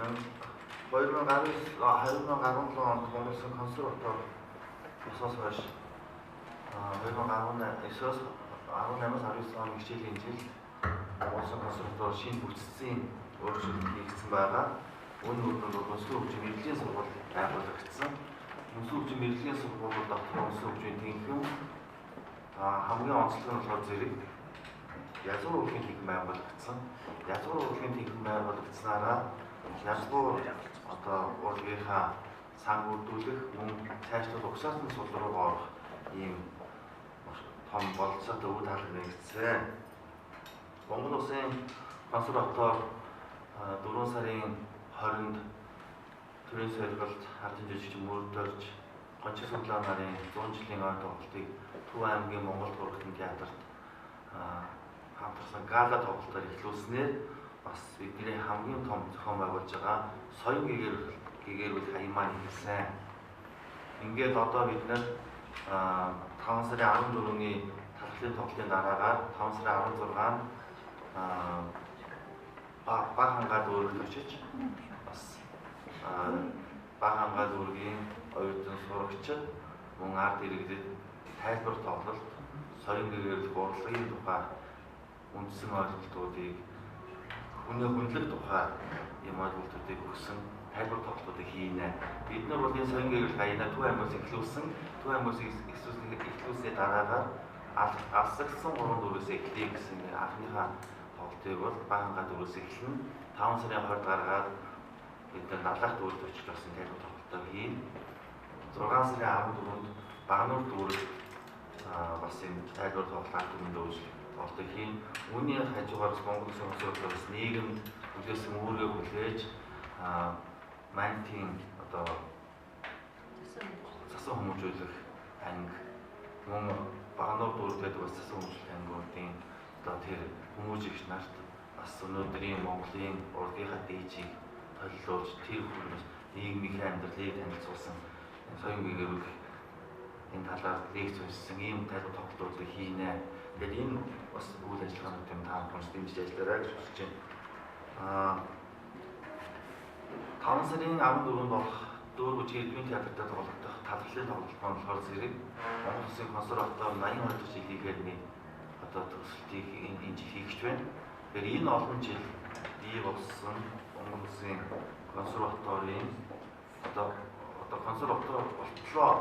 2017 онд Монголын консерватор босоос хойш 2018-аас 19 оны хичээлийн жилд Монголын консерватор шинэ бүтцийн өөрчлөлт хийгдсэн байгаа. Үүний үднүүд бол Үндэсний хөгжлийн мэргэжлийн сургууль байгуулагдсан. Үндэсний хөгжлийн мэргэжлийн сургуулиуд дотор Үндэсний хөгжлийн тэнхим хамгийн онцлог нь болохоор зэрэг язгуур урлагийн тэнхим байгуулагдсан. Язгуур урлагийн тэнхим байгуулагдсанаараа язгуур урлагийнхаа сан бүрдүүлэх мөн цаашлуулах угсаалтын сул руу орох ийм том болцоотой үйл хаалга нэгдсэн. Монгол Улсын консерватор 4 сарын 20-нд төрийн солилголт хардсан жижиг мөрдөрж гончиг суглаа нарын 100 жилийн ой тоглолтыг Төв аймгийн Монгол Тургтын театрт хамтарсан гала тоглолтоор эхлүүлснээр бас бидний хамгийн том зохион байгуулж байгаа соён гэгэрүүл хаямаа хэлсэн. Ингээд одоо бид нар 5 сарын 14-ний талхлын тоглолтын дараагаар 5 сарын 16-нд баг хангаа дүүрэгт очиж бас баг хангаа дүүргийн оюутан сурагчид мөн ард иргэдэд тайлбар тоглолт, соён гэгэрүүл урлагийн тухай үндсэн ойлголтуудыг хүний хүндлэх тухай юм ойлголтуудыг өгсөн тайлбар тоглолтуудыг хийнэ. Бид нар бол энэ соён гэгэрүүл хаяна Төв аймгаас эхлүүлсэн. Төв аймгаас эхлүүлсний дараагаар алсагсан 3 дөрвөөс эхлэе гэсэн анхныхаа тоглолтыг бол баг хангаа дөрвөөс эхэлнэ. 5 сарын 20-нд гаргаад бид нар налах дүүрэгт очиж болсон тайлбар тоглолтоо хийн. 6 сарын 14-нд Багнуур дүүрэгт бас энэ тайлбар тоглолт дүрмэнд тоглолтыг хийн. Үүний хажуугаар Монгол Улсын консерватороос нийгэмд үлээсэн үүргээ хүлээж мантийн засан хүмүүжүүлэх анги мөн Багнуур дүүрэгт бас засан хүмүүжүүлэх ангиудын тэр хүмүүжигч нарт бас өнөөдрийн Монголын урлагийнхаа дээжийг толилуулж тэр хүмүүс нийгмийн амьдралыг танилцуулсан соён гэгэрүүл энэ талаар лекц уншсан ийм тайлбар тоглолтуудыг хийнэ. Тэгэхээр энэ бас үйл ажиллагаануудын таамаглаж дэмжиж ажиллаарай гэж хүсэж байна. 5 сарын 14-нд болох Дүүрэг Жиргэний театрт тоглох талхлын тоглолт маань болохоор зэрэг Монгол Улсын консерватор 82 дахь жилийнхээ нэг төсөлтийг энэ жил хийгч байна. Тэгэхээр энэ олон жил бий болсон Монгол Улсын консерваторын консерватор болтлоо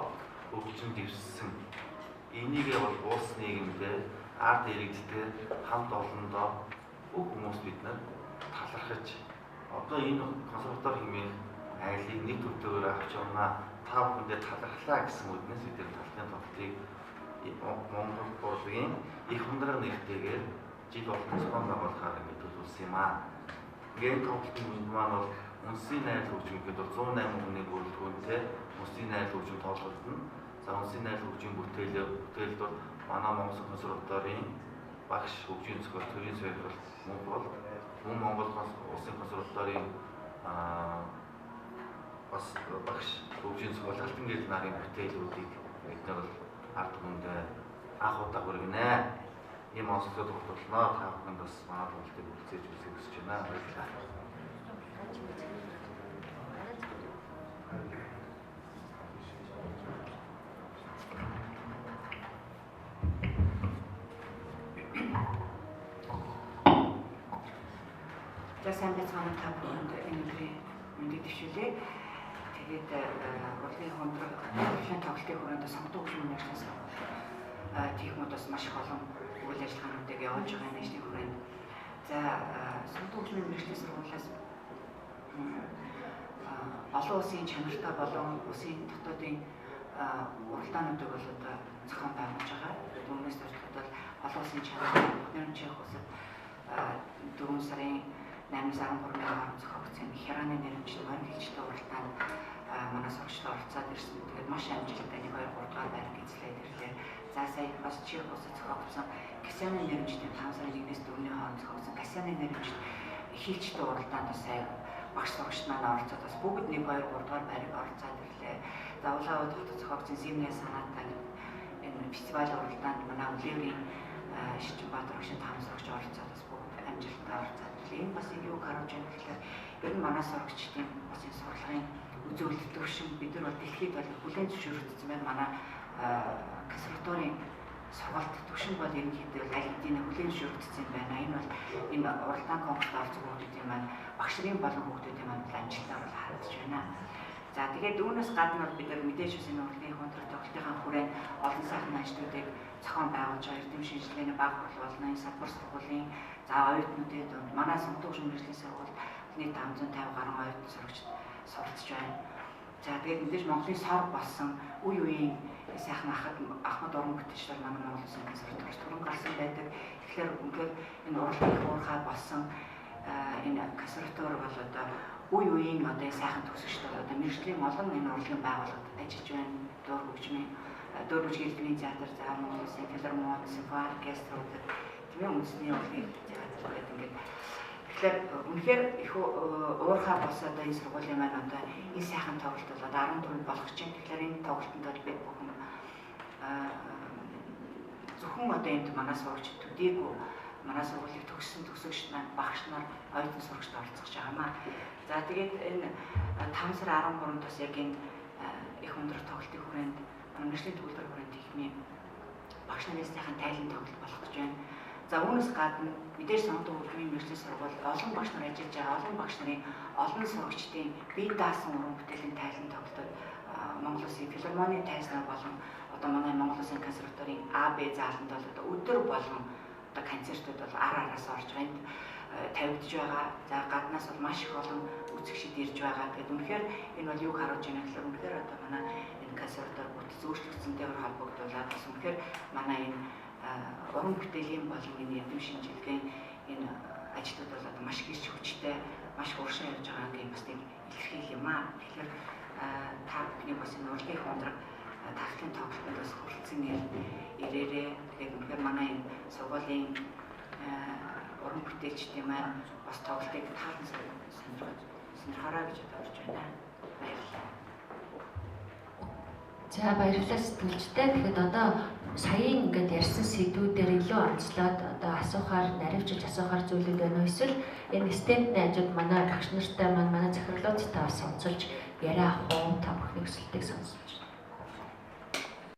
хөгжин дэвссэн энийгээ бол улс нийгэмдээ ард иргэдтэй хамт олондоо бүх хүмүүс бид нар талархаж одоо энэ консерватор хэмээх айлыг нэг төртөөр авч явна та бүхэндээ талархлаа гэсэн үднээс бид нар талхын тоглолтыг Монгол урлагийн их хундраг нэртэйгээр жил болгон зохион байгуулахаар ингэ төлөвлөсөн юм аа. Ингээд тоглолтын үнд маань бол Үндэсний найрал хөгжим гэдэг бол 108 хүний бүрэлдэхүүнтэй Үндэсний найрал хөгжим тоглолт нь Үндэсний найрал хөгжим бүтээлд бол манай Монгол консерваторийн багш хөгжим зохиол төрийн солилголт мөн Монгол Улсын консерваторийн бас багш хөгжим зохиол алтан гэрэл нарын бүтээлүүдийг бид нар ард түмэнд анх удаа хүргэнэ. Ийм онцлог тогтолцоно. Та бүхэнд бас манай тоглолтыг үзэж хүсэж байна. Баярлалаа. Сайн байцгаана та бүхэнд өнөөдрийн мэндийг дэвшүүлье. Тэгээд урлагийн хундраг талхлын тоглолтын хүрээнд сонгодог хөгжмийн мэргэжлээс тиймүүдээс маш их олон үйл ажиллагаануудыг явуулж байгаа нэгжлийн хүрээнд. За сонгодог хөгжмийн мэргэжлийн сургуулиас олон улсын чанартай болон улсын дотоодын уралдаануудыг бол одоо зохион байгуулж байгаа. Түүнээс торлоход олон улсын чанартай нэрмжих улсад 4 сарын 8-13-ны хооронд зохиогдсон Хяраны нэрмжлэг морин хэлжтэй уралдаанд манай сурагчид оролцоод ирсэн. Тэгээд маш амжилттай 1-2-3 дугаар байранд эзлээд ирлээ. За сая бас Чих улсад зохиогдсон Касяны нэрмжлэг 5 сарын 1-ээс 4-ний хооронд зохиогдсон Касяны нэрмжлэг хэлжтэй уралдаанд бас сая багш сурагчид маань оролцоод бас бүгд 1-2-3 дугаар байранд оролцоод ирлээ. За улаан хотод зохиогдсон Зимний санаатай энэ фестивал уралдаанд манай Үлээврийн Шичбаатар агшин 5 сурагч оролцоод бас бүгд амжилттай оролцоод ирлээ. Энэ бас юу харуулж байна гэхээр ер нь манай сурагчдын бас энэ сурлагын үзүүлэлт төвшин бид нар бол дэлхийд бол бүлээн зөвшөөрөгдсөн байна. Манай консерваторийн сургалт төвшин бол ерөнхийдөө аль хэдийн бүлээн зөвшөөрөгдсөн байна. Энэ бол энэ уралдаан конкурст орсон хүмүүсийн маань багш нарын болон хүмүүсийн маань амжилтаар бол харагдаж байна. За тэгээд үүнээс гадна бид нар мэдээж бас энэ урлагийн контракт тоглолтын хүрээнд олон сайхан ажлуудыг зохион байгуулж байгаа эрдэм шинжилгээний баг болон салбар сургуулийн за оюутнуудын дунд манай Сумдаг шүүмжлэлийн сургууль нийт 550 гаруй оюутан сурагч суралцж байна. За тэгээд мэдээж Монголын сор болсон үе үеийн сайхан ахмад уран бүтээлчдэр манай Монгол Улсын консерваториуд түрэн гарсан байдаг. Тэгэхээр үнэхээр энэ урлагийн уурхай болсон энэ консерватори бол одоо үе үеийн одоо сайхан төгсөгчдод одоо мэргэжлийн олон энэ урлагийн байгууллагад ажиллаж байна. Дуур бүжгийн хэлтвийн театр, за Монгол Улсын филармони, симфони оркеструуд тийм ээ үндэсний урлагийн театр гэдэг ингээд тэгэхээр үнэхээр их уурхай болсон одоо энэ сургуулийн маань одоо энэ сайхан тоглолт бол одоо 14-нд болох чинь тэгэхээр энэ тоглолтод бол бид бүхэн зөвхөн одоо энд манай сурагч төдийгүй манай сургуулийг төгссөн төгсөгчд маань багш нар оюутан сурагчд оролцож байгаамаа. За тэгээд энэ 5 сарын 13-нд бас яг энэ их өндөр тоглолтын хүрээнд мэргэжлийн төгөлдөр хүрээнд ихний багш нарын сайхан тайлан тоглолт болох гэж байна. За үүнээс гадна мэдээж Сумдаг хөгжмийн мэргэжлийн сургууль олон багш нар ажиллаж байгаа олон багш нарын олон сурагчдын бие даасан уран бүтээлийн тайлан тоглолтод Монгол Улсын филармоны тайзнаар болон одоо манай Монгол Улсын консерваторийн АБ зааланд бол одоо өдөр болгон одоо концертууд бол араас орж байна. Тавигдж байгаа. За гаднаас бол маш их олон үзэгчид ирж байгаа. Тэгээд үнэхээр энэ бол юг харуулж байна гэхээр үнэхээр одоо манай энэ консерватор бүтэц өөрчлөгдсөнтэйгээр холбогдуулаад бас үнэхээр манай энэ уран бүтээлийн болон энэ эрдэм шинжилгээний энэ ажлууд бол одоо маш гэрч хүчтэй, маш уршаа явж байгаа юм бас тийм илэрхийлэл юм аа. Тэгэхээр та бүхний бас энэ урлагийн хондрог тахлын тоглолтод бас хүрэлцэн ирээрээ. Тэгээд үнэхээр манай энэ сургуулийн уран бүтээлчдийн маань бас тоглолтыг таалан сонирхороо гэж бодож байна. Баярлалаа. За баярлалаа сэтгүүлчтэй. Тэгэхэд одоо саяын ингээд ярьсан сэдвүүдээр илүү онцлоод одоо наривчилж асуухаар зүйлүүд байна уу? Эсвэл энэ стенд найзууд манай багш нартай манай захирлуудтай бас онцолж яриа авах уу? Та бүхний өсөлтийг сонсож байна.